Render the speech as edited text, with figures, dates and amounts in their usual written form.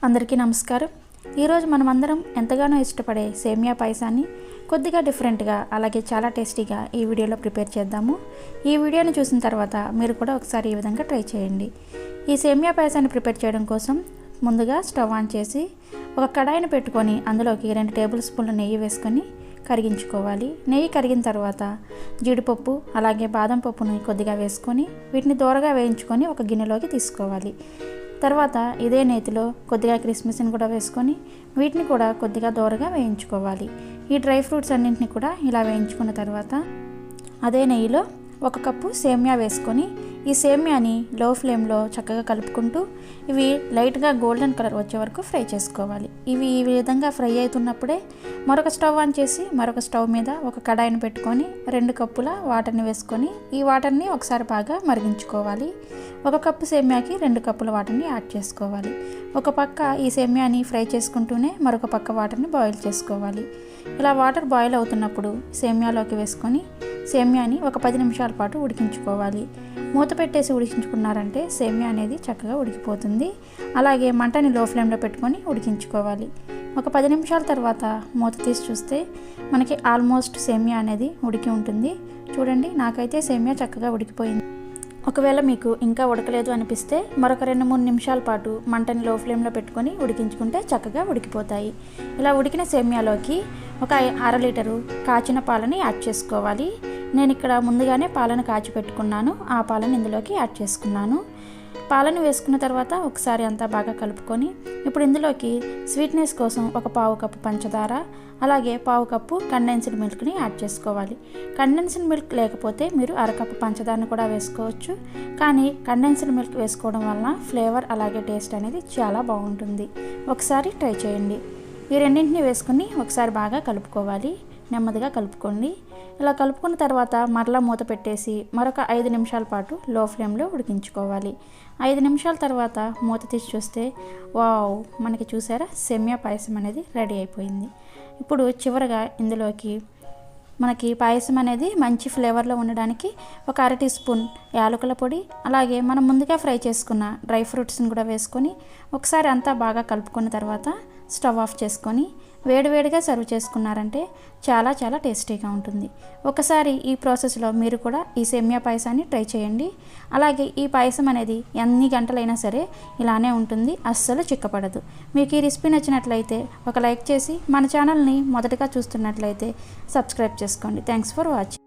అందరికీ నమస్కారం। ఈరోజు మనమందరం ఎంతగానో ఇష్టపడే సేమియా పాయసాన్ని కొద్దిగా డిఫరెంట్గా అలాగే చాలా టేస్టీగా ఈ వీడియోలో ప్రిపేర్ చేద్దాము। ఈ వీడియోని చూసిన తర్వాత మీరు కూడా ఒకసారి ఈ విధంగా ట్రై చేయండి। ఈ సేమియా పాయసాన్ని ప్రిపేర్ చేయడం కోసం ముందుగా స్టవ్ ఆన్ చేసి ఒక కడాయిని పెట్టుకొని అందులోకి 2 టేబుల్ స్పూన్ల నెయ్యి వేసుకొని కరిగించుకోవాలి। నెయ్యి కరిగిన తర్వాత జీడిపప్పు అలాగే బాదం పప్పుని కొద్దిగా వేసుకొని వీటిని దోరగా వేయించుకొని ఒక గిన్నెలోకి తీసుకోవాలి। తర్వాత ఇదే నేతిలో కొద్దిగా కిస్మిస్ని కూడా వేసుకొని వీటిని కూడా కొద్దిగా దోరగా వేయించుకోవాలి। ఈ డ్రై ఫ్రూట్స్ అన్నింటిని కూడా ఇలా వేయించుకున్న తర్వాత అదే నెయ్యిలో 1 కప్పు సేమియా వేసుకొని ఈ సేమియాని లో ఫ్లేమ్లో చక్కగా కలుపుకుంటూ ఇవి లైట్గా గోల్డెన్ కలర్ వచ్చే వరకు ఫ్రై చేసుకోవాలి। ఇవి ఈ విధంగా ఫ్రై అవుతున్నప్పుడే మరొక స్టవ్ ఆన్ చేసి మరొక స్టవ్ మీద ఒక కడాయిని పెట్టుకొని 2 కప్పుల వాటర్ని వేసుకొని ఈ వాటర్ని ఒకసారి బాగా మరిగించుకోవాలి। 1 కప్పు సేమియాకి 2 కప్పుల వాటర్ని యాడ్ చేసుకోవాలి। ఒక పక్క ఈ సేమియాని ఫ్రై చేసుకుంటూనే మరొక పక్క వాటర్ని బాయిల్ చేసుకోవాలి। ఇలా వాటర్ బాయిల్ అవుతున్నప్పుడు సేమియాలోకి వేసుకొని సేమియాని ఒక 10 నిమిషాల పాటు ఉడికించుకోవాలి। మూత పెట్టేసి ఉడికించుకున్నారంటే సేమియా అనేది చక్కగా ఉడికిపోతుంది। అలాగే మంటని లో ఫ్లేమ్లో పెట్టుకొని ఉడికించుకోవాలి। ఒక 10 నిమిషాల తర్వాత మూత తీసి చూస్తే మనకి ఆల్మోస్ట్ సేమియా అనేది ఉడికి ఉంటుంది। చూడండి, నాకైతే సేమియా చక్కగా ఉడికిపోయింది। ఒకవేళ మీకు ఇంకా ఉడకలేదు అనిపిస్తే మరొక 2-3 నిమిషాల పాటు మంటని లో ఫ్లేమ్లో పెట్టుకొని ఉడికించుకుంటే చక్కగా ఉడికిపోతాయి। ఇలా ఉడికిన సేమియాలోకి ఒక 1/2 లీటరు కాచిన పాలని యాడ్ చేసుకోవాలి। నేను ఇక్కడ ముందుగానే పాలను కాచి పెట్టుకున్నాను, ఆ పాలను ఇందులోకి యాడ్ చేసుకున్నాను। పాలను వేసుకున్న తర్వాత ఒకసారి అంతా బాగా కలుపుకొని ఇప్పుడు ఇందులోకి స్వీట్నెస్ కోసం ఒక 1/2 కప్పు పంచదార అలాగే 1/2 కప్పు కండెన్స్డ్ మిల్క్ని యాడ్ చేసుకోవాలి। కండెన్స్డ్ మిల్క్ లేకపోతే మీరు 1/2 కప్పు పంచదారను కూడా వేసుకోవచ్చు, కానీ కండెన్స్డ్ మిల్క్ వేసుకోవడం వలన ఫ్లేవర్ అలాగే టేస్ట్ అనేది చాలా బాగుంటుంది। ఒకసారి ట్రై చేయండి। ఈ రెండింటిని వేసుకుని ఒకసారి బాగా కలుపుకోవాలి, నెమ్మదిగా కలుపుకోండి। ఇలా కలుపుకున్న తర్వాత మరలా మూత పెట్టేసి మరొక 5 నిమిషాల పాటు లో ఫ్లేమ్లో ఉడికించుకోవాలి। 5 నిమిషాల తర్వాత మూత తీసి చూస్తే వావ్, మనకి చూసారా సేమియా పాయసం అనేది రెడీ అయిపోయింది। ఇప్పుడు చివరగా ఇందులోకి మనకి పాయసం అనేది మంచి ఫ్లేవర్లో ఉండడానికి ఒక 1/2 టీ స్పూన్ యాలకుల పొడి అలాగే మనం ముందుగా ఫ్రై చేసుకున్న డ్రై ఫ్రూట్స్ని కూడా వేసుకొని ఒకసారి అంతా బాగా కలుపుకున్న తర్వాత స్టవ్ ఆఫ్ చేసుకొని వేడివేడిగా సర్వ్ చేసుకున్నారంటే చాలా చాలా టేస్టీగా ఉంటుంది। ఒకసారి ఈ ప్రాసెస్లో మీరు కూడా ఈ సేమియా పాయసాన్ని ట్రై చేయండి। అలాగే ఈ పాయసం అనేది ఎన్ని గంటలైనా సరే ఇలానే ఉంటుంది, అస్సలు చిక్కపడదు। మీకు ఈ రెసిపీ నచ్చినట్లయితే ఒక లైక్ చేసి మన ఛానల్ని మొదటగా చూస్తున్నట్లయితే సబ్స్క్రైబ్ చేసుకోండి। Thanks for watching.